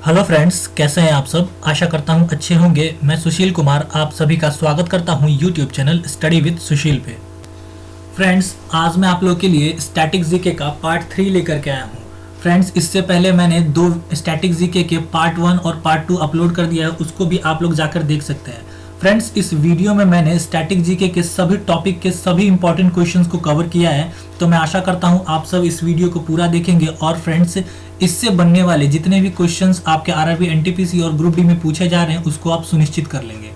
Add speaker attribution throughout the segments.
Speaker 1: Hello friends, कैसे हैं आप सब। आशा करता हूं अच्छे होंगे। मैं सुशील कुमार आप सभी का स्वागत करता हूं यूट्यूब चैनल स्टडी विद सुशील पे। फ्रेंड्स, आज मैं आप लोग के लिए स्टैटिक जीके का पार्ट 3 लेकर के आया हूं। फ्रेंड्स, इससे पहले मैंने 2 स्टैटिक जीके के पार्ट 1 और पार्ट 2 अपलोड कर दिया है, उसको भी आप लोग जाकर देख सकते हैं। फ्रेंड्स, इस वीडियो में मैंने स्टैटिक जीके के सभी टॉपिक के सभी इंपॉर्टेंट क्वेश्चंस को कवर किया है, तो मैं आशा करता हूं आप सब इस वीडियो को पूरा देखेंगे और फ्रेंड्स इससे बनने वाले जितने भी क्वेश्चंस आपके आरआरबी, एनटीपीसी और ग्रुप डी में पूछे जा रहे हैं उसको आप सुनिश्चित कर लेंगे।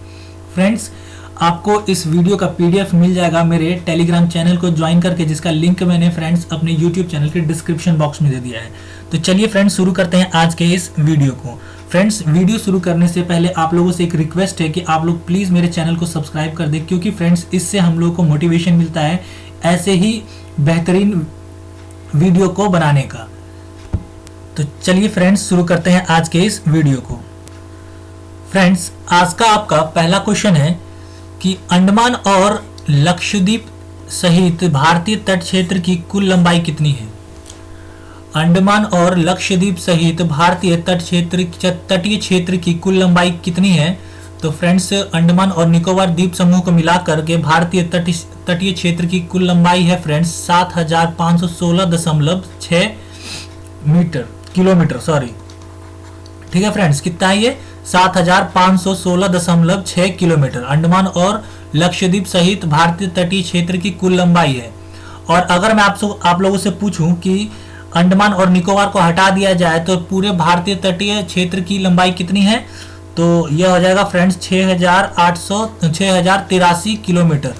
Speaker 1: फ्रेंड्स, आपको इस वीडियो का पीडीएफ मिल जाएगा मेरे टेलीग्राम चैनल को ज्वाइन करके, जिसका लिंक मैंने फ्रेंड्स अपने यूट्यूब चैनल के डिस्क्रिप्शन बॉक्स में दे दिया है। तो चलिए फ्रेंड्स, शुरू करते हैं आज के इस वीडियो को। फ्रेंड्स, वीडियो शुरू करने से पहले आप लोगों से एक रिक्वेस्ट है कि आप लोग प्लीज़ मेरे चैनल को सब्सक्राइब कर दें, क्योंकि फ्रेंड्स इससे हम लोगों को मोटिवेशन मिलता है ऐसे ही बेहतरीन वीडियो को बनाने का। तो चलिए फ्रेंड्स, शुरू करते हैं आज के इस वीडियो को। फ्रेंड्स, आज का आपका पहला क्वेश्चन है कि अंडमान और लक्षद्वीप सहित भारतीय तट क्षेत्र की कुल लंबाई कितनी है। अंडमान और लक्षद्वीप सहित भारतीय तटीय क्षेत्र की कुल लंबाई कितनी है। तो फ्रेंड्स, अंडमान और निकोबार द्वीप समूह को मिलाकर के भारतीय तटीय क्षेत्र की कुल लंबाई है फ्रेंड्स 7516.6 किलोमीटर। ठीक है फ्रेंड्स, कितना है ये 7516.6 किलोमीटर अंडमान और लक्षद्वीप सहित भारतीय तटीय क्षेत्र की कुल लंबाई है। और अगर मैं आप लोगों से पूछूं कि अंडमान और निकोबार को हटा दिया जाए तो पूरे भारतीय तटीय क्षेत्र की लंबाई कितनी है, तो यह हो जाएगा फ्रेंड्स 6083 किलोमीटर।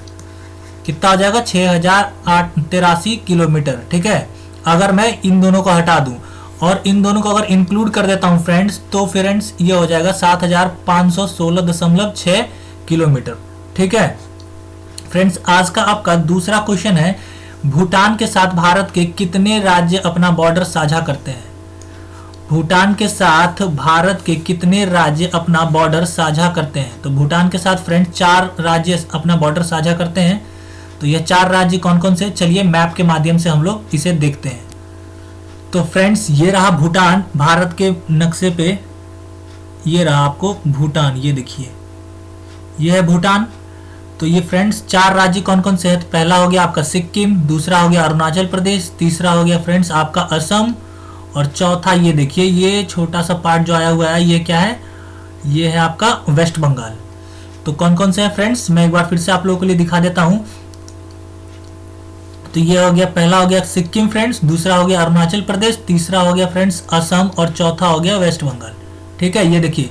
Speaker 1: कितना हो जाएगा 6083 किलोमीटर। ठीक है, अगर मैं इन दोनों को हटा दूं और इन दोनों को अगर इंक्लूड कर देता हूं फ्रेंड्स, तो फ्रेंड्स ये हो जाएगा 7516.6 किलोमीटर। ठीक है फ्रेंड्स, आज का आपका दूसरा क्वेश्चन है, भूटान के साथ भारत के कितने राज्य अपना बॉर्डर साझा करते हैं। भूटान के साथ भारत के कितने राज्य अपना बॉर्डर साझा करते हैं। तो भूटान के साथ फ्रेंड्स 4 राज्य अपना बॉर्डर साझा करते हैं। तो यह 4 राज्य कौन कौन से, चलिए मैप के माध्यम से हम लोग इसे देखते हैं। तो फ्रेंड्स, ये रहा भूटान भारत के नक्शे पे, ये रहा आपको भूटान, ये देखिए ये है भूटान। तो ये फ्रेंड्स 4 राज्य कौन कौन से हैं। तो पहला हो गया आपका सिक्किम, दूसरा हो गया अरुणाचल प्रदेश, तीसरा हो गया फ्रेंड्स आपका असम, और चौथा ये देखिए ये छोटा सा पार्ट जो आया हुआ है ये क्या है, ये है आपका वेस्ट बंगाल। तो कौन कौन से हैं फ्रेंड्स, मैं एक बार फिर से आप लोगों के लिए दिखा देता हूं। तो ये हो गया, पहला हो गया सिक्किम फ्रेंड्स, दूसरा हो गया अरुणाचल प्रदेश, तीसरा हो गया फ्रेंड्स असम, और चौथा हो गया वेस्ट बंगाल। ठीक है, ये देखिए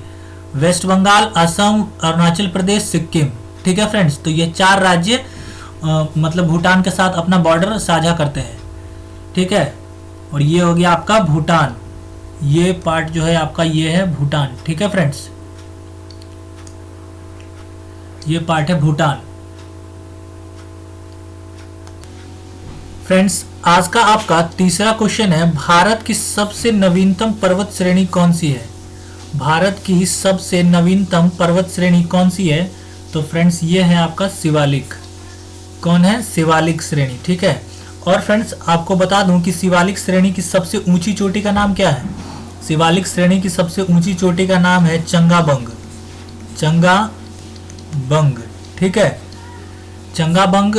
Speaker 1: वेस्ट बंगाल, असम, अरुणाचल प्रदेश, सिक्किम। ठीक है फ्रेंड्स, तो ये 4 राज्य मतलब भूटान के साथ अपना बॉर्डर साझा करते हैं। ठीक है, और ये हो गया आपका भूटान, ये पार्ट जो है आपका ये है भूटान। ठीक है फ्रेंड्स, ये पार्ट है भूटान। फ्रेंड्स, आज का आपका तीसरा क्वेश्चन है, भारत की सबसे नवीनतम पर्वत श्रेणी कौन सी है। भारत की सबसे नवीनतम पर्वत श्रेणी कौन सी है। तो फ्रेंड्स ये है आपका शिवालिक। कौन है, शिवालिक श्रेणी। ठीक है, और फ्रेंड्स आपको बता दूं कि शिवालिक श्रेणी की सबसे ऊंची चोटी का नाम क्या है। शिवालिक श्रेणी की सबसे ऊंची चोटी का नाम है चंगाबंग। चंगाबंग, ठीक है, चंगाबंग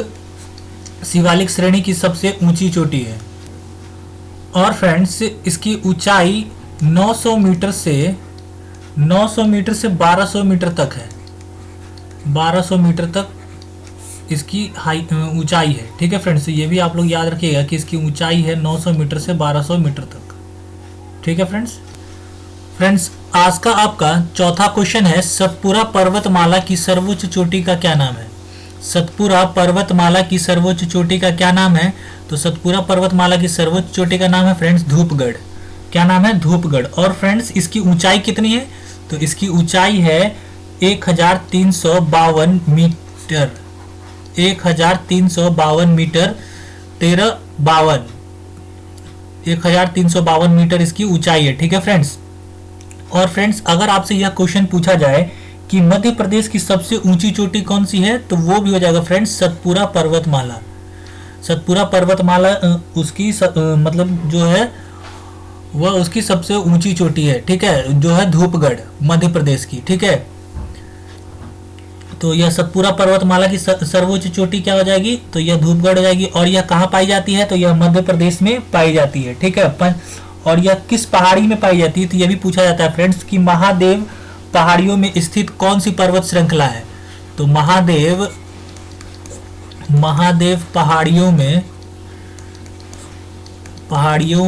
Speaker 1: शिवालिक श्रेणी की सबसे ऊंची चोटी है। और फ्रेंड्स इसकी ऊंचाई 900 मीटर से 1200 मीटर तक है। 1200 मीटर तक इसकी ऊंचाई है। ठीक है फ्रेंड्स, ये भी आप लोग याद रखिएगा कि इसकी ऊंचाई है 900 मीटर से 1200 मीटर तक। ठीक है फ्रेंड्स, आज का आपका चौथा क्वेश्चन है, सतपुरा पर्वतमाला की सर्वोच्च चोटी का क्या नाम है। सतपुरा पर्वतमाला की सर्वोच्च चोटी का क्या नाम है। तो सतपुरा पर्वतमाला की सर्वोच्च चोटी का नाम है फ्रेंड्स धूपगढ़। क्या नाम है, धूपगढ़। और फ्रेंड्स इसकी ऊंचाई कितनी है। तो इसकी ऊंचाई है 1352 मीटर। 1352 मीटर 1352 मीटर इसकी ऊंचाई है। ठीक है फ्रेंड्स, और फ्रेंड्स अगर आपसे यह क्वेश्चन पूछा जाए कि मध्य प्रदेश की सबसे ऊंची चोटी कौन सी है, तो वो भी हो जाएगा फ्रेंड्स सतपुरा पर्वतमाला। 7 पर्वतमाला उसकी मतलब जो है वह उसकी सबसे ऊंची चोटी है, ठीक है, जो है धूपगढ़ मध्य प्रदेश की, ठीक है। तो यह सतपुरा पर्वतमाला की सर्वोच्च चोटी क्या हो जाएगी, तो यह धूपगढ़ हो जाएगी। और यह कहाँ पाई जाती है, तो यह मध्य प्रदेश में पाई जाती है, ठीक है। और यह किस पहाड़ी में पाई जाती है, तो यह भी पूछा जाता है फ्रेंड्स कि महादेव पहाड़ियों में स्थित कौन सी पर्वत श्रृंखला है। तो महादेव पहाड़ियों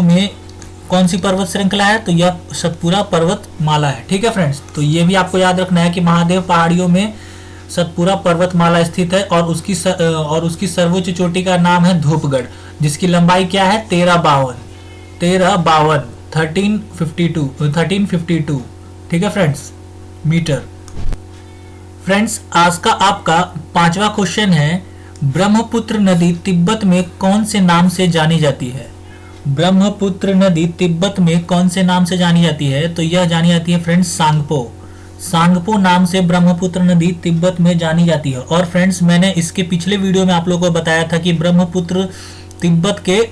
Speaker 1: में कौन सी पर्वत श्रृंखला है, तो यह सतपुरा पर्वतमाला है, ठीक है फ्रेंड्स। तो ये भी आपको याद रखना है कि महादेव पहाड़ियों में सतपुरा पर्वतमाला स्थित है और उसकी सर्वोच्च चोटी का नाम है धूपगढ़, जिसकी लंबाई क्या है 1352, ठीक है फ्रेंड्स, मीटर। फ्रेंड्स आज का आपका 5वां क्वेश्चन है, ब्रह्मपुत्र नदी तिब्बत में कौन से नाम से जानी जाती है। ब्रह्मपुत्र नदी तिब्बत में कौन से नाम से जानी जाती है, तो यह जानी जाती है फ्रेंड्स सांगपो नाम से ब्रह्मपुत्र नदी तिब्बत में जानी जाती है। और फ्रेंड्स मैंने इसके पिछले वीडियो में आप लोगों को बताया था कि ब्रह्मपुत्र तिब्बत के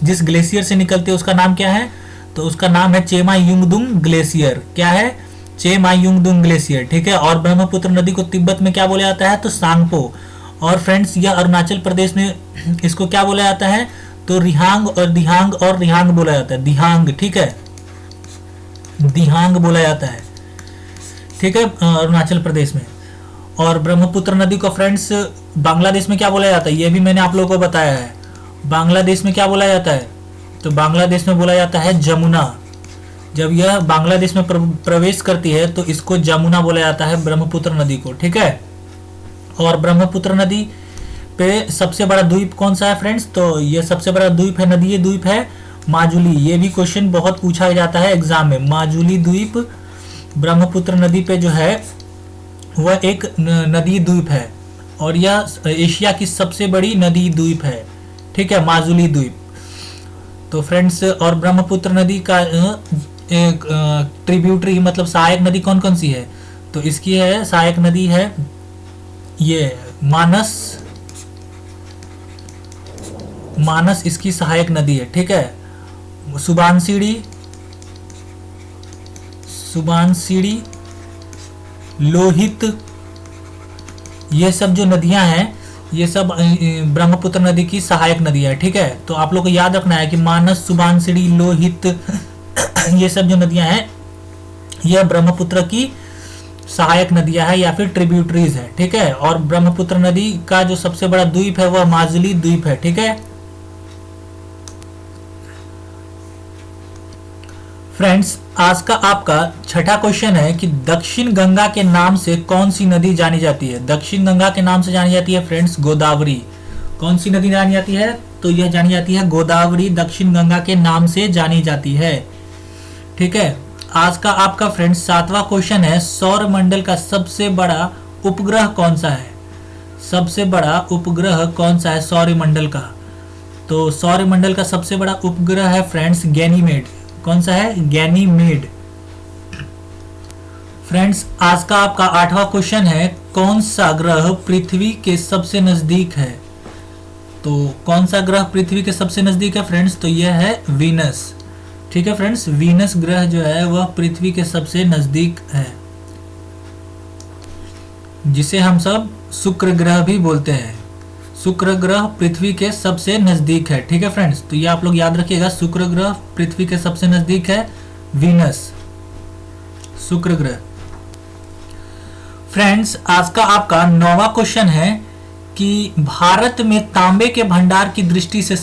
Speaker 1: जिस ग्लेशियर से निकलते हैं उसका नाम क्या है, तो उसका नाम है चेमायुंगदुंग ग्लेशियर। क्या है, चेमायुंगदुंग ग्लेशियर, ठीक है। और ब्रह्मपुत्र नदी को तिब्बत में क्या बोला जाता है, तो सांगपो। और फ्रेंड्स यह अरुणाचल प्रदेश में इसको क्या बोला जाता है, तो रिहांग और रिहांग बोला जाता है, दिहांग, ठीक है, दिहांग बोला जाता है, ठीक है, अरुणाचल प्रदेश में। और ब्रह्मपुत्र नदी को फ्रेंड्स बांग्लादेश में क्या बोला जाता है, ये भी मैंने आप लोगों को बताया है। बांग्लादेश में क्या बोला जाता है, तो बांग्लादेश में बोला जाता है जमुना। जब यह बांग्लादेश में प्रवेश करती है तो इसको जमुना बोला जाता है, ब्रह्मपुत्र नदी को, ठीक है। और ब्रह्मपुत्र नदी पे सबसे बड़ा द्वीप कौन सा है फ्रेंड्स, तो ये सबसे बड़ा द्वीप है, नदीय द्वीप है माजुली। ये भी क्वेश्चन बहुत पूछा जाता है एग्जाम में। माजुली द्वीप ब्रह्मपुत्र नदी पे जो है वह एक नदी द्वीप है और यह एशिया की सबसे बड़ी नदी द्वीप है, ठीक है, माजुली द्वीप। तो फ्रेंड्स और ब्रह्मपुत्र नदी का एक ट्रिब्यूटरी मतलब सहायक नदी कौन कौन सी है, तो इसकी है सहायक नदी है ये मानस इसकी सहायक नदी है, ठीक है। सुबानसिरी, लोहित, ये सब जो नदियां हैं ये सब ब्रह्मपुत्र नदी की सहायक नदियां है, ठीक है। तो आप लोग को याद रखना है कि मानस, सुबानसिरी, लोहित ये सब जो नदियां हैं यह ब्रह्मपुत्र की सहायक नदियां है या फिर ट्रिब्यूटरीज है, ठीक है। और ब्रह्मपुत्र नदी का जो सबसे बड़ा द्वीप है वह माजुली द्वीप है, ठीक है। फ्रेंड्स आज का आपका 6ठा क्वेश्चन है कि दक्षिण गंगा के नाम से कौन सी नदी जानी जाती है। दक्षिण गंगा के नाम से जानी जाती है फ्रेंड्स गोदावरी। कौन सी नदी जानी जाती है, तो यह जानी जाती है गोदावरी, दक्षिण गंगा के नाम से जानी जाती है, ठीक है। आज का आपका फ्रेंड्स 7वां क्वेश्चन है, सौर मंडल का सबसे बड़ा उपग्रह कौन सा है। सबसे बड़ा उपग्रह कौन सा है सौरमंडल का, तो सौरमंडल का सबसे बड़ा उपग्रह है फ्रेंड्स गैनीमेड। कौन सा है, गैनीमेड। फ्रेंड्स आज का आपका 8वां क्वेश्चन है, कौन सा ग्रह पृथ्वी के सबसे नजदीक है। तो कौन सा ग्रह पृथ्वी के सबसे नजदीक है फ्रेंड्स, तो यह है वीनस, ठीक है फ्रेंड्स। वीनस ग्रह जो है वह पृथ्वी के सबसे नजदीक है, जिसे हम सब शुक्र ग्रह भी बोलते हैं। शुक्र ग्रह पृथ्वी के सबसे नजदीक है, ठीक है फ्रेंड्स। तो ये आप लोग याद रखिएगा, शुक्र ग्रह पृथ्वी के सबसे नजदीक है, वीनस, शुक्र ग्रह। फ्रेंड्स आज का आपका 9वां क्वेश्चन है कि भारत में तांबे के भंडार की दृष्टि से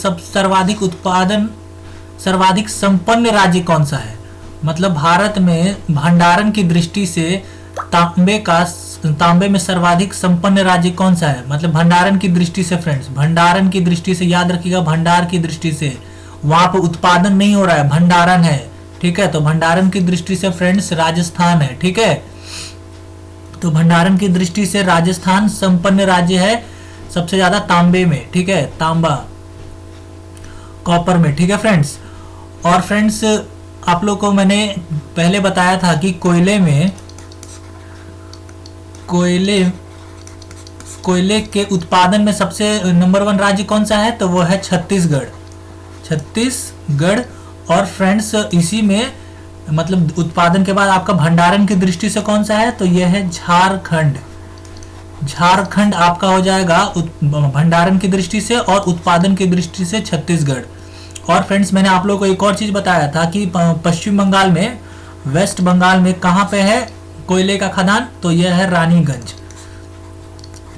Speaker 1: सर्वाधिक संपन्न राज्य कौन सा है। मतलब भारत में भंडारण की दृष्टि से तांबे में सर्वाधिक संपन्न राज्य कौन सा है। मतलब भंडारण की दृष्टि से फ्रेंड्स, भंडारण की दृष्टि से याद रखिएगा, भंडार की दृष्टि से, वहां पर उत्पादन नहीं हो रहा है, भंडारण है, ठीक है। तो भंडारण की दृष्टि से फ्रेंड्स राजस्थान है, ठीक है। तो भंडारण की दृष्टि से राजस्थान संपन्न राज्य है सबसे ज्यादा तांबे में, ठीक है, तांबा, कॉपर में, ठीक है फ्रेंड्स। और फ्रेंड्स आप लोग को मैंने पहले बताया था कि कोयले के उत्पादन में सबसे नंबर 1 राज्य कौन सा है, तो वो है छत्तीसगढ़। और फ्रेंड्स इसी में मतलब उत्पादन के बाद आपका भंडारण की दृष्टि से कौन सा है, तो यह है झारखंड। झारखंड आपका हो जाएगा भंडारण की दृष्टि से, और उत्पादन की दृष्टि से छत्तीसगढ़। और फ्रेंड्स मैंने आप लोगों को एक और चीज बताया था कि पश्चिम बंगाल में, वेस्ट बंगाल में कहाँ पे है कोयले का खदान, तो यह है रानीगंज।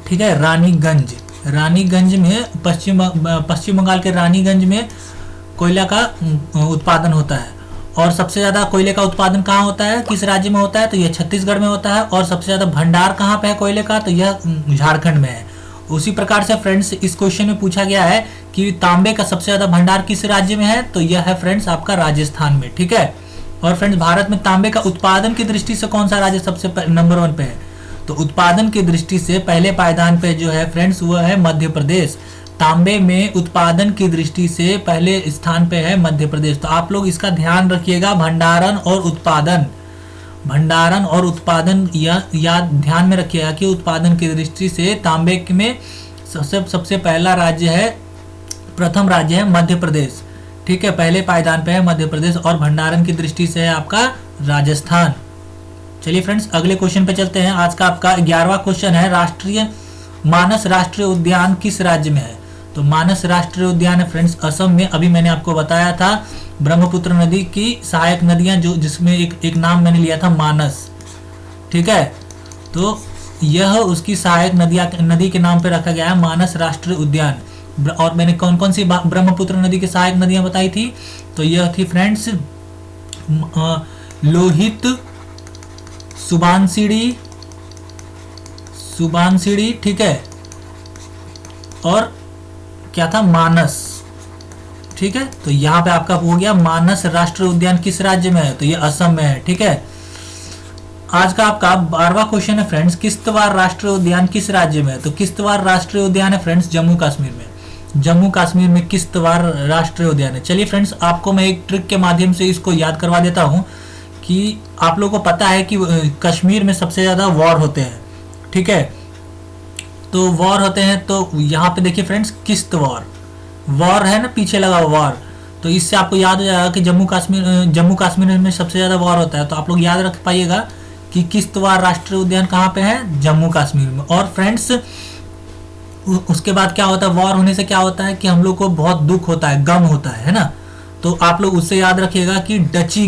Speaker 1: ठीक है, रानीगंज। रानीगंज में पश्चिम बंगाल के रानीगंज में कोयला का उत्पादन होता है। और सबसे ज्यादा कोयले का उत्पादन कहाँ होता है, किस राज्य में होता है, तो यह छत्तीसगढ़ में होता है। और सबसे ज्यादा भंडार कहाँ पे है कोयले का, तो यह झारखंड में है। उसी प्रकार से फ्रेंड्स इस क्वेश्चन में पूछा गया है कि तांबे का सबसे ज्यादा भंडार किस राज्य में है, तो यह है फ्रेंड्स आपका राजस्थान में। ठीक है, और फ्रेंड्स भारत में तांबे का उत्पादन की दृष्टि से कौन सा राज्य सबसे नंबर 1 पे है, तो उत्पादन की दृष्टि से पहले पायदान पे जो है फ्रेंड्स वह है मध्य प्रदेश। तांबे में उत्पादन की दृष्टि से पहले स्थान पे है मध्य प्रदेश। तो आप लोग इसका ध्यान रखिएगा, भंडारण और उत्पादन, भंडारण और उत्पादन याद ध्यान में रखिएगा कि उत्पादन की दृष्टि से तांबे में सबसे पहला राज्य है, प्रथम राज्य है मध्य प्रदेश। ठीक है, पहले पायदान पे है मध्य प्रदेश, और भंडारण की दृष्टि से है आपका राजस्थान। चलिए फ्रेंड्स अगले क्वेश्चन पे चलते हैं। आज का आपका 11वां क्वेश्चन है, राष्ट्रीय मानस राष्ट्रीय उद्यान किस राज्य में है, तो मानस राष्ट्रीय उद्यान है फ्रेंड्स असम में। अभी मैंने आपको बताया था ब्रह्मपुत्र नदी की सहायक नदियां, जो जिसमें एक नाम मैंने लिया था मानस। ठीक है, तो यह उसकी सहायक नदी के नाम पे रखा गया है मानस राष्ट्रीय उद्यान। और मैंने कौन कौन सी ब्रह्मपुत्र नदी की सहायक नदियां बताई थी, तो यह थी फ्रेंड्स लोहित, सुबानसिरी, ठीक है, और क्या था, मानस। ठीक है, तो यहाँ पे आपका हो गया मानस राष्ट्रीय उद्यान किस राज्य में है, तो ये असम में है। ठीक है, आज का आपका 12वां क्वेश्चन है फ्रेंड्स, किश्तवाड़ राष्ट्रीय उद्यान किस राज्य में है, तो किश्तवाड़ राष्ट्रीय उद्यान है फ्रेंड्स जम्मू कश्मीर में। जम्मू कश्मीर में किश्तवाड़ राष्ट्रीय उद्यान है। चलिए फ्रेंड्स आपको मैं एक ट्रिक के माध्यम से इसको याद करवा देता हूँ कि आप लोगों को पता है कि कश्मीर में सबसे ज्यादा वॉर होते हैं। ठीक है, तो वॉर होते हैं, तो यहाँ पे देखिए फ्रेंड्स किश्तवाड़ वॉर है ना, पीछे लगा वॉर, तो इससे आपको याद हो जाएगा कि जम्मू कश्मीर में सबसे ज्यादा वॉर होता है। तो आप लोग याद रख पाइएगा कि किश्तवाड़ राष्ट्रीय उद्यान कहाँ पे है, जम्मू कश्मीर में। और फ्रेंड्स उसके बाद क्या होता है, वॉर होने से क्या होता है कि हम लोग को बहुत दुख होता है, गम होता है ना, तो आप लोग उससे याद रखिएगा कि डची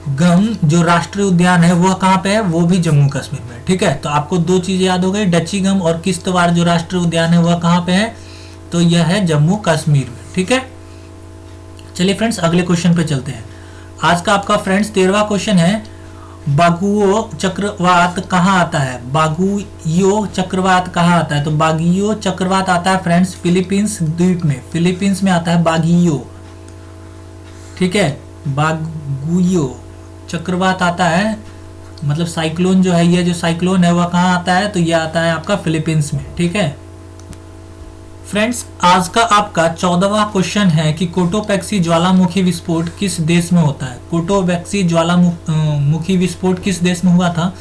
Speaker 1: गम जो राष्ट्रीय उद्यान है वह कहाँ पे है, वो भी जम्मू कश्मीर में। ठीक है, तो आपको दो चीजें याद हो गई, डची गम और किश्तवाड़ जो राष्ट्रीय उद्यान है वह कहाँ पे है, तो यह है जम्मू कश्मीर में। ठीक है, चलिए फ्रेंड्स अगले क्वेश्चन पे चलते हैं। आज का आपका फ्रेंड्स 13वां क्वेश्चन है, बागुओ चक्रवात कहाँ आता है, बागुइयो चक्रवात कहाँ आता है, तो बागियो चक्रवात आता है फ्रेंड्स फिलीपींस द्वीप में, फिलीपींस में आता है बागियो। ठीक है, बागुइयो चक्रवात आता है, मतलब साइक्लोन जो है, ये जो साइक्लोन है वह कहाँ आता है, तो यह आता है आपका फिलीपींस में। ठीक है फ्रेंड्स, आज का आपका 14वां क्वेश्चन है कि कोटोपैक्सी ज्वालामुखी विस्फोट किस देश में होता है, कोटोपैक्सी ज्वालामुखी विस्फोट किस देश में हुआ था,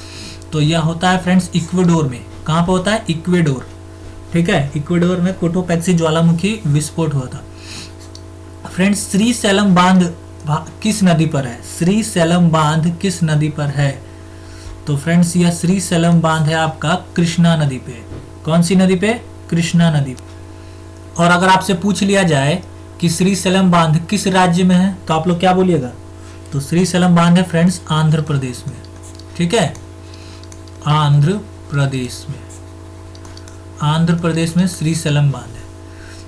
Speaker 1: तो यह होता है फ्रेंड्स इक्वेडोर में। कहाँ पे होता है, इक्वेडोर। ठीक है, इक्वेडोर में कोटोपैक्सी ज्वालामुखी विस्फोट हुआ था। फ्रेंड्स श्री सेलम बांध किस नदी पर है, श्री सेलम बांध किस नदी पर है, तो फ्रेंड्स यह श्री सेलम बांध है आपका कृष्णा नदी पे। कौन सी नदी पे, कृष्णा नदी पे। और अगर आपसे पूछ लिया जाए कि श्री सेलम बांध किस राज्य में है, तो आप लोग क्या बोलिएगा, तो श्री सेलम बांध है फ्रेंड्स आंध्र प्रदेश में। ठीक है, आंध्र प्रदेश में, आंध्र प्रदेश में श्री सेलम बांध है।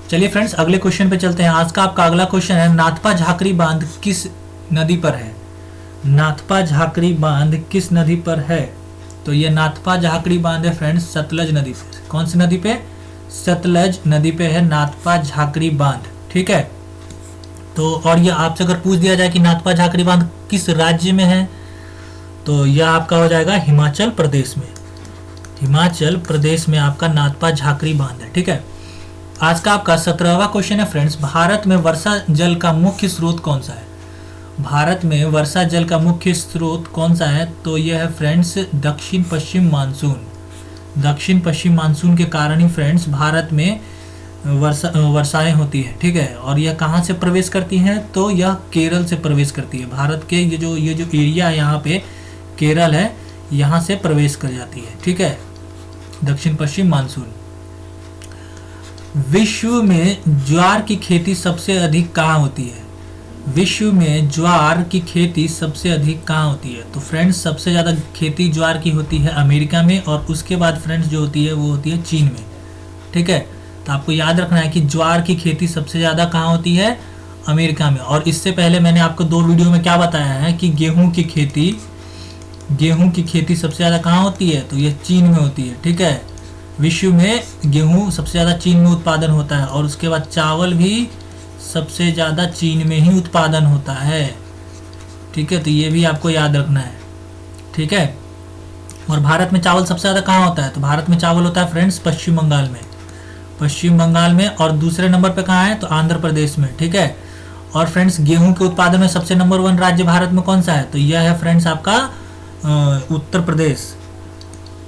Speaker 1: चलिए फ्रेंड्स अगले क्वेश्चन पे चलते हैं। आज का आपका अगला क्वेश्चन है, नाथपा झाकरी बांध किस नदी पर है, नाथपा झाकरी बांध किस नदी पर है, तो ये नाथपा झाकरी बांध है फ्रेंड्स सतलज नदी पे। कौन सी नदी पे, सतलज नदी पे है नाथपा झाकरी बांध। ठीक है, तो और ये आपसे अगर पूछ दिया जाए कि नाथपा झाकरी बांध किस राज्य में है, तो यह आपका हो जाएगा हिमाचल प्रदेश में। हिमाचल प्रदेश में आपका नाथपा झाकरी बांध है। ठीक है, आज का आपका 17वां क्वेश्चन है फ्रेंड्स, भारत में वर्षा जल का मुख्य स्रोत कौन सा है, भारत में वर्षा जल का मुख्य स्रोत कौन सा है, तो यह है फ्रेंड्स दक्षिण पश्चिम मानसून। दक्षिण पश्चिम मानसून के कारण ही फ्रेंड्स भारत में वर्षाएं होती है, ठीक है। और यह कहाँ से प्रवेश करती हैं, तो यह केरल से प्रवेश करती है। भारत के ये जो एरिया है यहाँ पे केरल है, यहाँ से प्रवेश कर जाती है, ठीक है। दक्षिण पश्चिम मानसून। विश्व में ज्वार की खेती सबसे अधिक कहाँ होती है? विश्व में ज्वार की खेती सबसे अधिक कहाँ होती है? तो फ्रेंड्स सबसे ज़्यादा खेती ज्वार की होती है अमेरिका में, और उसके बाद फ्रेंड्स जो होती है वो होती है चीन में, ठीक है। तो आपको याद रखना है कि ज्वार की खेती सबसे ज़्यादा कहाँ होती है? अमेरिका में। और इससे पहले मैंने आपको 2 वीडियो में क्या बताया है कि गेहूं की खेती सबसे ज़्यादा कहाँ होती है? तो यह चीन में होती है, ठीक है। विश्व में गेहूं सबसे ज़्यादा चीन में उत्पादन होता है, और उसके बाद चावल भी सबसे ज़्यादा चीन में ही उत्पादन होता है, ठीक है। तो ये भी आपको याद रखना है, ठीक है। और भारत में चावल सबसे ज़्यादा कहाँ होता है? तो भारत में चावल होता है फ्रेंड्स पश्चिम बंगाल में, और दूसरे नंबर पे कहाँ है? तो आंध्र प्रदेश में, ठीक है। और फ्रेंड्स गेहूं के उत्पादन में सबसे नंबर 1 राज्य भारत में कौन सा है? तो यह है फ्रेंड्स आपका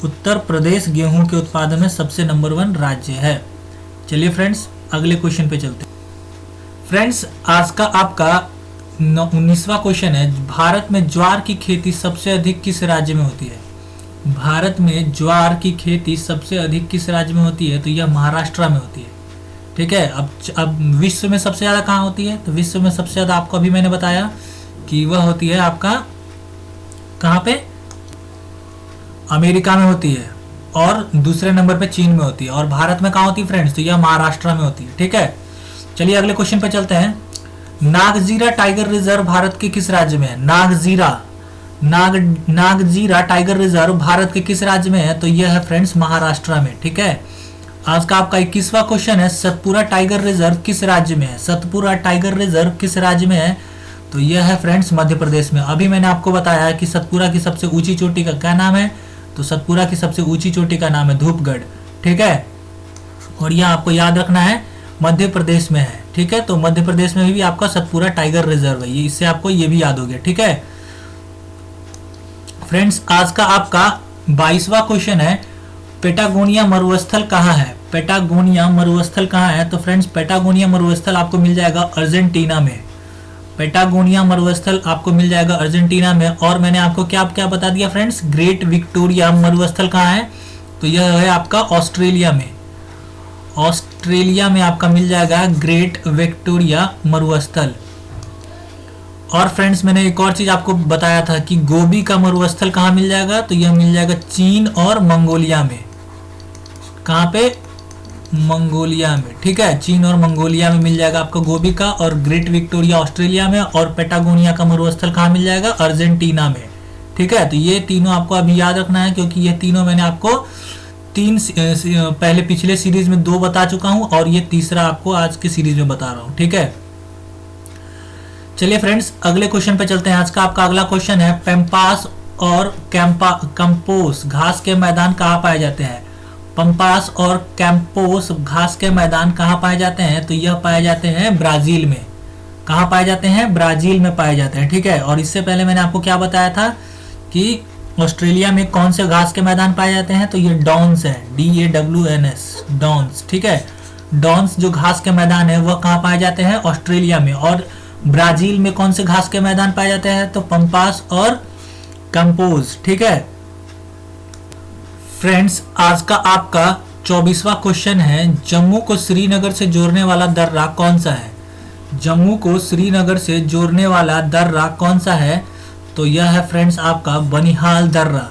Speaker 1: उत्तर प्रदेश गेहूं के उत्पादन में सबसे नंबर 1 राज्य है। चलिए फ्रेंड्स अगले क्वेश्चन पे चलते हैं। फ्रेंड्स आज का आपका 19वां क्वेश्चन है, भारत में ज्वार की खेती सबसे अधिक किस राज्य में होती है? भारत में ज्वार की खेती सबसे अधिक किस राज्य में होती है? तो यह महाराष्ट्र में होती है, ठीक है। अब विश्व में सबसे ज़्यादा कहाँ होती है? तो विश्व में सबसे ज़्यादा आपको अभी मैंने बताया कि वह होती है आपका कहाँ पे? अमेरिका में होती है, और दूसरे नंबर पे चीन में होती है। और भारत में कहाँ होती है फ्रेंड्स? तो यह महाराष्ट्र में होती है, ठीक है। चलिए अगले क्वेश्चन पे चलते हैं। नागजीरा टाइगर रिजर्व भारत के किस राज्य में है? नागजीरा टाइगर रिजर्व भारत के किस राज्य में है? तो यह है फ्रेंड्स महाराष्ट्र में, ठीक है। आज का आपका 21वां क्वेश्चन है, सतपुरा टाइगर रिजर्व किस राज्य में है? सतपुरा टाइगर रिजर्व किस राज्य में है? तो यह है फ्रेंड्स मध्य प्रदेश में। अभी मैंने आपको बताया है कि सतपुरा की सबसे ऊंची चोटी का क्या नाम है? तो सतपुरा की सबसे ऊंची चोटी का नाम है धूपगढ़, ठीक है। और यह आपको याद रखना है मध्य प्रदेश में है, ठीक है। तो मध्य प्रदेश में भी आपका सतपुरा टाइगर रिजर्व है, इससे आपको ये भी याद हो गया, ठीक है। फ्रेंड्स आज का आपका 22वां क्वेश्चन है, पेटागोनिया मरुस्थल कहाँ है? पेटागोनिया मरुस्थल कहाँ है? तो फ्रेंड्स पेटागोनिया मरुस्थल आपको मिल जाएगा अर्जेंटीना में। पेटागोनिया मरुस्थल आपको मिल जाएगा अर्जेंटीना में। और मैंने आपको क्या क्या बता दिया फ्रेंड्स? ग्रेट विक्टोरिया मरुस्थल कहाँ है? तो यह है आपका ऑस्ट्रेलिया में। ऑस्ट्रेलिया में आपका मिल जाएगा ग्रेट विक्टोरिया मरुस्थल। और फ्रेंड्स मैंने एक और चीज आपको बताया था कि गोबी का मरुस्थल कहाँ मिल जाएगा? तो यह मिल जाएगा चीन और मंगोलिया में। कहाँ पे? मंगोलिया में, ठीक है। चीन और मंगोलिया में मिल जाएगा आपको गोबी का। और ग्रेट विक्टोरिया ऑस्ट्रेलिया में, और पेटागोनिया का मरुस्थल कहाँ मिल जाएगा? अर्जेंटीना में, ठीक है। तो ये तीनों आपको अभी याद रखना है, क्योंकि ये तीनों मैंने आपको पहले पिछले सीरीज में 2 बता चुका हूं, और ये तीसरा आपको आज की सीरीज में बता रहा हूं, ठीक है। चलिए फ्रेंड्स अगले क्वेश्चन पे चलते हैं। आज का आपका अगला क्वेश्चन है, पैम्पास और कंपोस घास के मैदान कहाँ पाए जाते हैं? पंपास और कैंपोस घास के मैदान कहाँ पाए जाते हैं? तो यह पाए जाते हैं ब्राजील में। कहाँ पाए जाते हैं? ब्राजील में पाए जाते हैं, ठीक है। और इससे पहले मैंने आपको क्या बताया था कि ऑस्ट्रेलिया में कौन से घास के मैदान पाए जाते हैं? तो ये डॉन्स है, DAWNS, डॉन्स, ठीक है। डॉन्स जो घास के मैदान है वह कहाँ पाए जाते हैं? ऑस्ट्रेलिया में। और ब्राजील में कौन से घास के मैदान पाए जाते हैं? तो पंपास और कंपोज, ठीक है। फ्रेंड्स आज का आपका 24वां क्वेश्चन है, जम्मू को श्रीनगर से जोड़ने वाला दर्रा कौन सा है? जम्मू को श्रीनगर से जोड़ने वाला दर्रा कौन सा है? तो यह है फ्रेंड्स आपका बनिहाल दर्रा।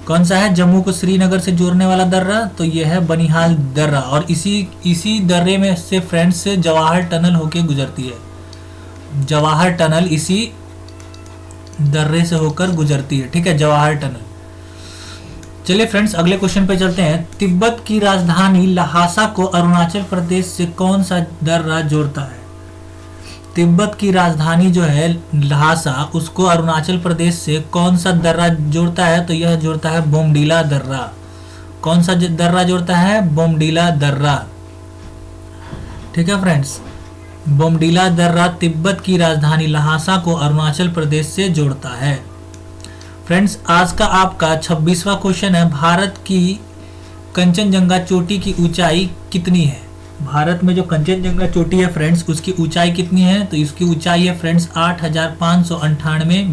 Speaker 1: कौन सा है जम्मू को श्रीनगर से जोड़ने वाला दर्रा? तो यह है बनिहाल दर्रा। और इसी दर्रे में से फ्रेंड्स से जवाहर टनल होके गुजरती है। जवाहर टनल इसी दर्रे से होकर गुजरती है, ठीक है, जवाहर टनल। चलिए फ्रेंड्स अगले क्वेश्चन पे चलते हैं। तिब्बत की राजधानी लहासा को अरुणाचल प्रदेश से कौन सा दर्रा जोड़ता है? तिब्बत की राजधानी जो है लहासा, उसको अरुणाचल प्रदेश से कौन सा दर्रा जोड़ता है? तो यह जोड़ता है बोमडीला दर्रा। कौन सा दर्रा जोड़ता है? बोमडीला दर्रा, ठीक है फ्रेंड्स। बोमडीला दर्रा तिब्बत की राजधानी लहासा को अरुणाचल प्रदेश से जोड़ता है। फ्रेंड्स आज का आपका 26वां क्वेश्चन है, भारत की कंचनजंगा चोटी की ऊंचाई कितनी है? भारत में जो कंचनजंगा चोटी है फ्रेंड्स, उसकी ऊंचाई कितनी है? तो इसकी ऊंचाई है फ्रेंड्स 8,598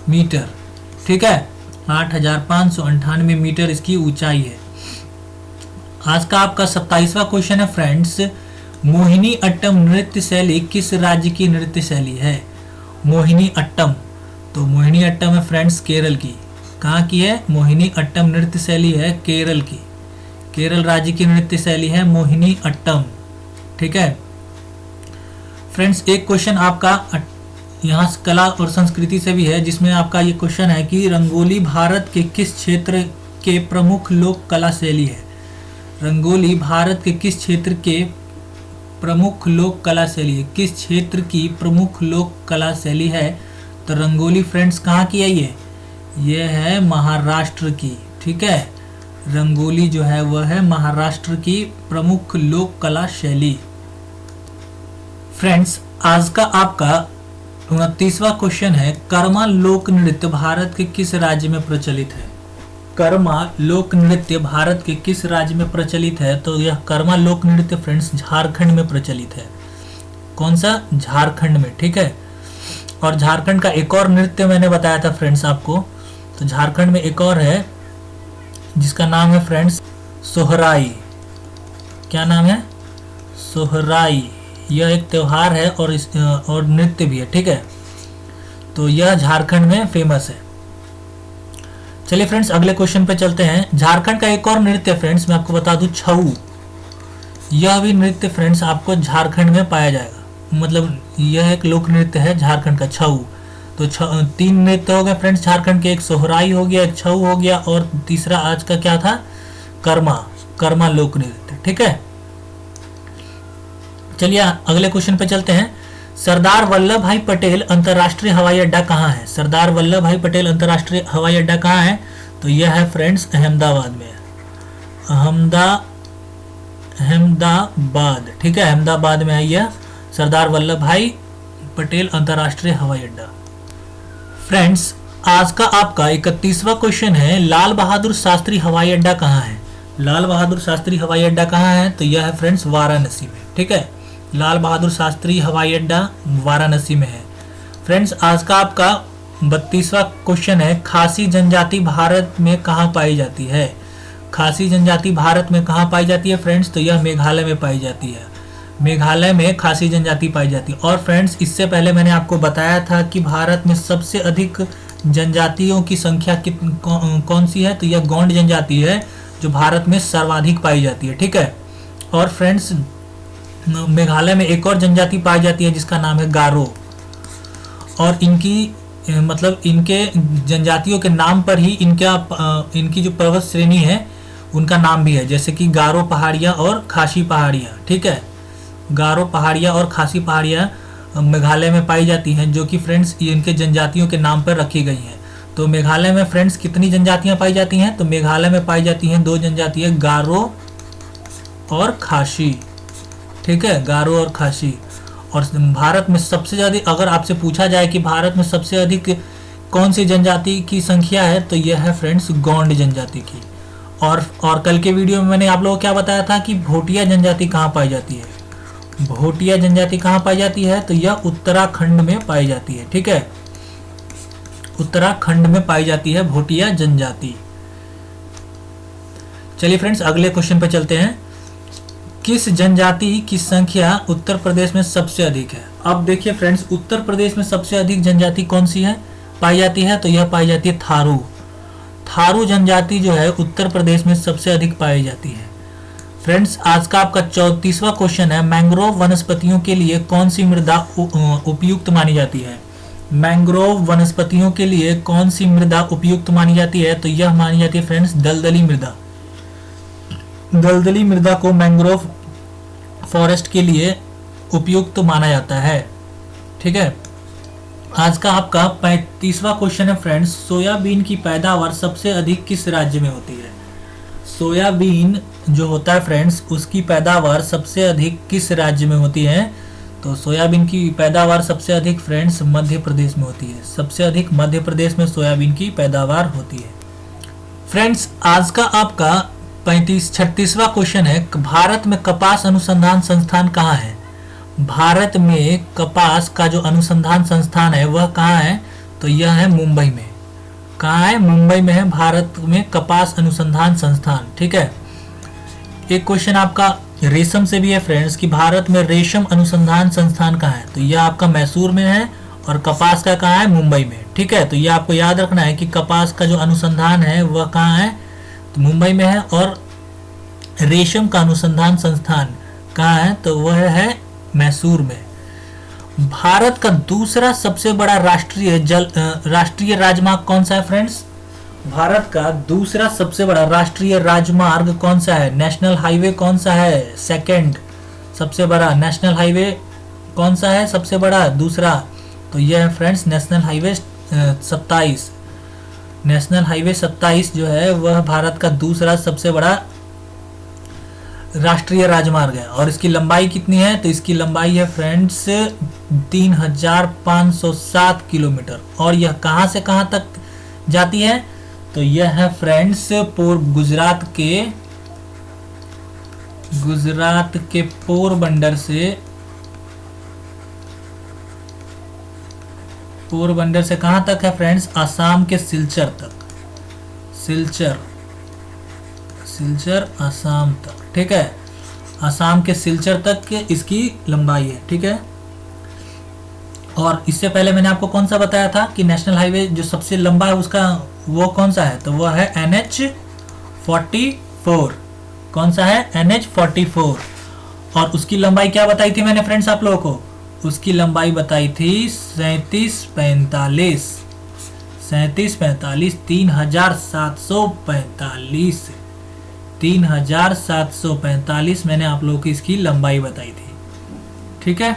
Speaker 1: मीटर। ठीक है, 8,598 मीटर इसकी ऊंचाई है। आज का आपका 27वां क्वेश्चन है फ्रेंड्स, मोहिनी अट्टम नृत्य शैली किस राज्य की नृत्य शैली है? मोहिनी अट्टम, तो मोहिनी अट्टम है फ्रेंड्स केरल की। कहाँ की है? मोहिनी अट्टम नृत्य शैली है केरल की। केरल राज्य की नृत्य शैली है मोहिनी अट्टम। ठीक है फ्रेंड्स, एक क्वेश्चन आपका यहाँ कला और संस्कृति से भी है, जिसमें आपका ये क्वेश्चन है कि रंगोली भारत के किस क्षेत्र के प्रमुख लोक कला शैली है? रंगोली भारत के किस क्षेत्र के प्रमुख लोक कला शैली है? किस क्षेत्र की प्रमुख लोक कला शैली है? तो रंगोली फ्रेंड्स कहाँ की है? ये है महाराष्ट्र की। ठीक है, रंगोली जो है वह है महाराष्ट्र की प्रमुख लोक कला शैली। फ्रेंड्स, आज का आपका 29वां क्वेश्चन है, कर्मा लोक नृत्य भारत के किस राज्य में प्रचलित है? कर्मा लोक नृत्य भारत के किस राज्य में प्रचलित है? तो यह कर्मा लोक नृत्य फ्रेंड्स झारखंड में प्रचलित है। कौन सा? झारखंड में। ठीक है, और झारखंड का एक और नृत्य मैंने बताया था फ्रेंड्स आपको, तो झारखंड में एक और है जिसका नाम है फ्रेंड्स सोहराई। क्या नाम है? सोहराई। यह एक त्योहार है और नृत्य भी है। ठीक है, तो यह झारखंड में फेमस है। चलिए फ्रेंड्स, अगले क्वेश्चन पे चलते हैं। झारखंड का एक और नृत्य फ्रेंड्स मैं आपको बता दूं, छऊ। यह भी नृत्य फ्रेंड्स आपको झारखंड में पाया जाएगा, मतलब यह एक लोक नृत्य है झारखंड का, छऊ। तो 3 नृत्य हो गए फ्रेंड्स झारखंड के, एक सोहराई हो गया, एक छऊ हो गया, और तीसरा आज का क्या था? कर्मा लोक नृत्य। ठीक है, चलिए अगले क्वेश्चन पे चलते हैं। सरदार वल्लभ भाई पटेल अंतर्राष्ट्रीय हवाई अड्डा कहाँ है? सरदार वल्लभ भाई पटेल अंतर्राष्ट्रीय हवाई अड्डा कहाँ है? तो यह है फ्रेंड्स अहमदाबाद में। अहमदाबाद। ठीक है, अहमदाबाद में है यह सरदार वल्लभ भाई पटेल अंतर्राष्ट्रीय हवाई अड्डा। फ्रेंड्स, आज का आपका 31वां क्वेश्चन है, लाल बहादुर शास्त्री हवाई अड्डा कहाँ है? लाल बहादुर शास्त्री हवाई अड्डा कहाँ है? तो यह है फ्रेंड्स वाराणसी में। ठीक है, लाल बहादुर शास्त्री हवाई अड्डा वाराणसी में है। फ्रेंड्स, आज का आपका 32वां क्वेश्चन है, खासी जनजाति भारत में कहाँ पाई जाती है? खासी जनजाति भारत में कहाँ पाई जाती है फ्रेंड्स? तो यह मेघालय में पाई जाती है। मेघालय में खासी जनजाति पाई जाती है। और फ्रेंड्स, इससे पहले मैंने आपको बताया था कि भारत में सबसे अधिक जनजातियों की संख्या कौन सी है? तो यह गोंड जनजाति है, जो भारत में सर्वाधिक पाई जाती है। ठीक है, और फ्रेंड्स मेघालय में एक और जनजाति पाई जाती है जिसका नाम है गारो, और इनके जनजातियों के नाम पर ही इनकी जो पर्वत श्रेणी है उनका नाम भी है, जैसे कि गारो पहाड़ियाँ और खासी पहाड़ियाँ। ठीक है, गारो पहाड़ियाँ और खासी पहाड़ियाँ मेघालय में पाई जाती हैं, जो कि फ्रेंड्स इनके जनजातियों के नाम पर रखी गई हैं। तो मेघालय में फ्रेंड्स कितनी जनजातियाँ पाई जाती हैं? तो मेघालय में पाई जाती हैं 2 जनजातियाँ, गारो और खासी। ठीक है, गारो और खासी। और भारत में सबसे ज़्यादा, अगर आपसे पूछा जाए कि भारत में सबसे अधिक कौन सी जनजाति की संख्या है, तो यह है फ्रेंड्स गोंड जनजाति की। और कल के वीडियो में मैंने आप लोगों को क्या बताया था कि भोटिया जनजाति कहाँ पाई जाती है? भोटिया जनजाति कहाँ पाई जाती है? तो यह उत्तराखंड में पाई जाती है। ठीक है, उत्तराखंड में पाई जाती है भोटिया जनजाति। चलिए फ्रेंड्स, अगले क्वेश्चन पे चलते हैं। किस जनजाति की संख्या उत्तर प्रदेश में सबसे अधिक है? अब देखिए फ्रेंड्स, उत्तर प्रदेश में सबसे अधिक जनजाति कौन सी है पाई जाती है? तो यह पाई जाती है थारू। थारू जनजाति जो है उत्तर प्रदेश में सबसे अधिक पाई जाती है। फ्रेंड्स, आज का आपका 34वां क्वेश्चन है, मैंग्रोव वनस्पतियों के लिए कौन सी मृदा उपयुक्त मानी जाती है? मैंग्रोव वनस्पतियों के लिए कौन सी मृदा उपयुक्त मानी जाती है? तो यह मानी जाती है फ्रेंड्स दलदली मृदा। दलदली मृदा को मैंग्रोव फॉरेस्ट के लिए उपयुक्त माना जाता है। ठीक है, आज का आपका 35वां क्वेश्चन है फ्रेंड्स, सोयाबीन की पैदावार सबसे अधिक किस राज्य में होती है? सोयाबीन जो होता है फ्रेंड्स, उसकी पैदावार सबसे अधिक किस राज्य में होती है? तो सोयाबीन की पैदावार सबसे अधिक फ्रेंड्स मध्य प्रदेश में होती है। सबसे अधिक मध्य प्रदेश में सोयाबीन की पैदावार होती है। फ्रेंड्स, आज का आपका 36वां क्वेश्चन है, भारत में कपास अनुसंधान संस्थान कहाँ है? भारत में कपास का जो अनुसंधान संस्थान है वह कहाँ है? तो यह है मुंबई में। कहाँ है? मुंबई में है भारत में कपास अनुसंधान संस्थान। ठीक है। एक क्वेश्चन आपका रेशम से भी है फ्रेंड्स कि भारत में रेशम अनुसंधान संस्थान कहाँ है? तो यह आपका मैसूर में है और कपास का कहाँ है? मुंबई में। ठीक है। तो यह आपको याद रखना है कि कपास का जो अनुसंधान है वह कहाँ है? तो मुंबई में है। और रेशम का अनुसंधान संस्थान कहाँ है? तो वह है मैसूर में। भारत का दूसरा सबसे बड़ा राष्ट्रीय राजमार्ग कौन सा है फ्रेंड्स? भारत का दूसरा सबसे बड़ा राष्ट्रीय राजमार्ग कौन सा है? नेशनल हाईवे कौन सा है? सेकंड सबसे बड़ा नेशनल हाईवे कौन सा है सबसे बड़ा? दूसरा। तो यह है friends national highway 27। National highway 27 जो है वह भारत का दूसरा सबसे बड़ा राष्ट्रीय राजमार्ग है। और इसकी लंबाई कितनी है? तो इसकी लंबाई है फ्रेंड्स 3507 किलोमीटर। और यह कहां से कहां तक जाती है? तो यह है फ्रेंड्स गुजरात के पोरबंदर से कहां तक है फ्रेंड्स? आसाम के सिलचर तक। सिलचर आसाम तक। ठीक है। आसाम के सिलचर तक इसकी लंबाई है। ठीक है। और इससे पहले मैंने आपको कौन सा बताया था कि नेशनल हाईवे जो सबसे लंबा है उसका वो कौन सा है? तो वह है NH44। कौन सा है? NH44। और उसकी लंबाई क्या बताई थी मैंने फ्रेंड्स आप लोगों को? उसकी लंबाई बताई थी 3745। 3745 मैंने आप लोगों को इसकी लंबाई बताई थी। ठीक है।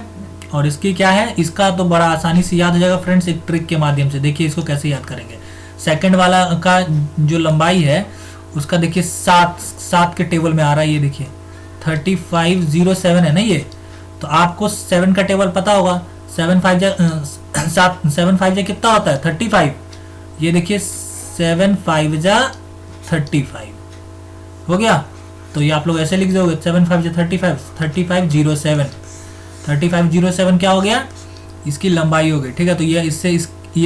Speaker 1: और इसकी क्या है? इसका तो बड़ा आसानी से याद हो जाएगा फ्रेंड्स एक ट्रिक के माध्यम से। देखिए इसको कैसे याद करेंगे। सेकंड वाला का जो लंबाई है उसका देखिए 7 के टेबल में आ रहा है। ये देखिए 3507 है ना ये। तो आपको 7 का टेबल पता होगा। 7 5 कितना होता है? 35। ये देखिए 7 5 35 हो गया। तो ये आप लोग ऐसे लिख दोगे 7 5 35 3507 क्या हो गया? इसकी लंबाई हो गई। ठीक है। तो यह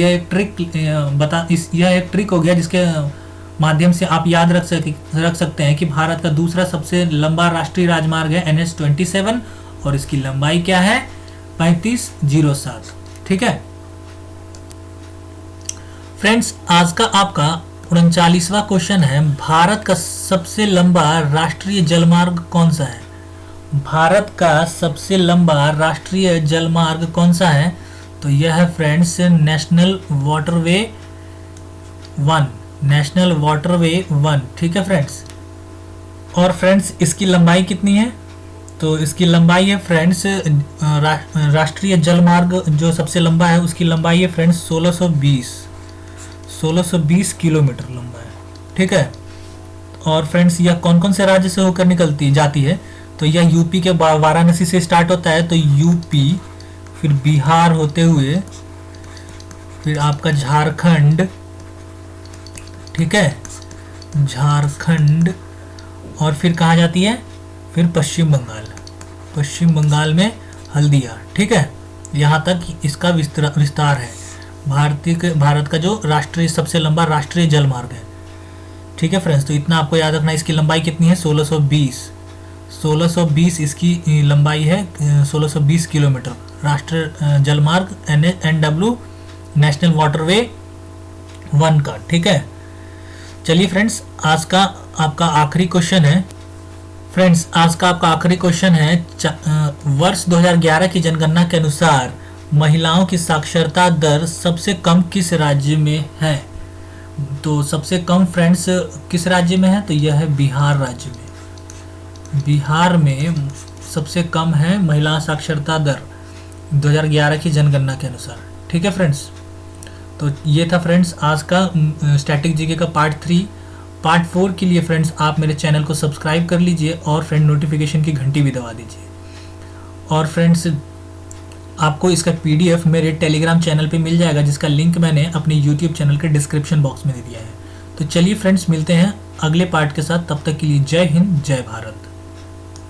Speaker 1: एक ट्रिक हो गया जिसके माध्यम से आप याद रख सकते हैं कि भारत का दूसरा सबसे लंबा राष्ट्रीय राजमार्ग है NH27 और इसकी लंबाई क्या है? 3507। ठीक है फ्रेंड्स। आज का आपका 39वां क्वेश्चन है, भारत का सबसे लंबा राष्ट्रीय जलमार्ग कौन सा है? भारत का सबसे लंबा राष्ट्रीय जलमार्ग कौन सा है? तो यह है फ्रेंड्स नेशनल वाटरवे 1। ठीक है फ्रेंड्स। और फ्रेंड्स इसकी लंबाई कितनी है? तो इसकी लंबाई है फ्रेंड्स राष्ट्रीय जलमार्ग जो सबसे लंबा है उसकी लंबाई है फ्रेंड्स 1620 किलोमीटर लंबा है। ठीक है। और फ्रेंड्स यह कौन कौन से राज्य से होकर जाती है? तो यह यूपी के वाराणसी से स्टार्ट होता है। तो यूपी, फिर बिहार होते हुए, फिर आपका झारखंड। ठीक है। झारखंड। और फिर कहाँ जाती है? फिर पश्चिम बंगाल में हल्दिया। ठीक है। यहाँ तक इसका विस्तार है। भारत का जो सबसे लंबा राष्ट्रीय जलमार्ग है। ठीक है फ्रेंड्स। तो इतना आपको याद रखना है। इसकी लंबाई कितनी है? 1620 इसकी लंबाई है। 1620 किलोमीटर राष्ट्रीय जलमार्ग NW नेशनल वाटरवे 1 का। ठीक है। चलिए फ्रेंड्स आज का आपका आखिरी क्वेश्चन है। वर्ष 2011 की जनगणना के अनुसार महिलाओं की साक्षरता दर सबसे कम किस राज्य में है? तो सबसे कम फ्रेंड्स किस राज्य में है? तो यह है बिहार राज्य में। बिहार में सबसे कम है महिला साक्षरता दर 2011 की जनगणना के अनुसार। ठीक है फ्रेंड्स। तो ये था फ्रेंड्स आज का स्टैटिक जीके का पार्ट 3। पार्ट 4 के लिए फ्रेंड्स आप मेरे चैनल को सब्सक्राइब कर लीजिए और फ्रेंड नोटिफिकेशन की घंटी भी दबा दीजिए। और फ्रेंड्स आपको इसका PDF मेरे टेलीग्राम चैनल पे मिल जाएगा जिसका लिंक मैंने अपने YouTube चैनल के डिस्क्रिप्शन बॉक्स में दे दिया है। तो चलिए फ्रेंड्स मिलते हैं अगले पार्ट के साथ। तब तक के लिए जय हिंद, जय भारत।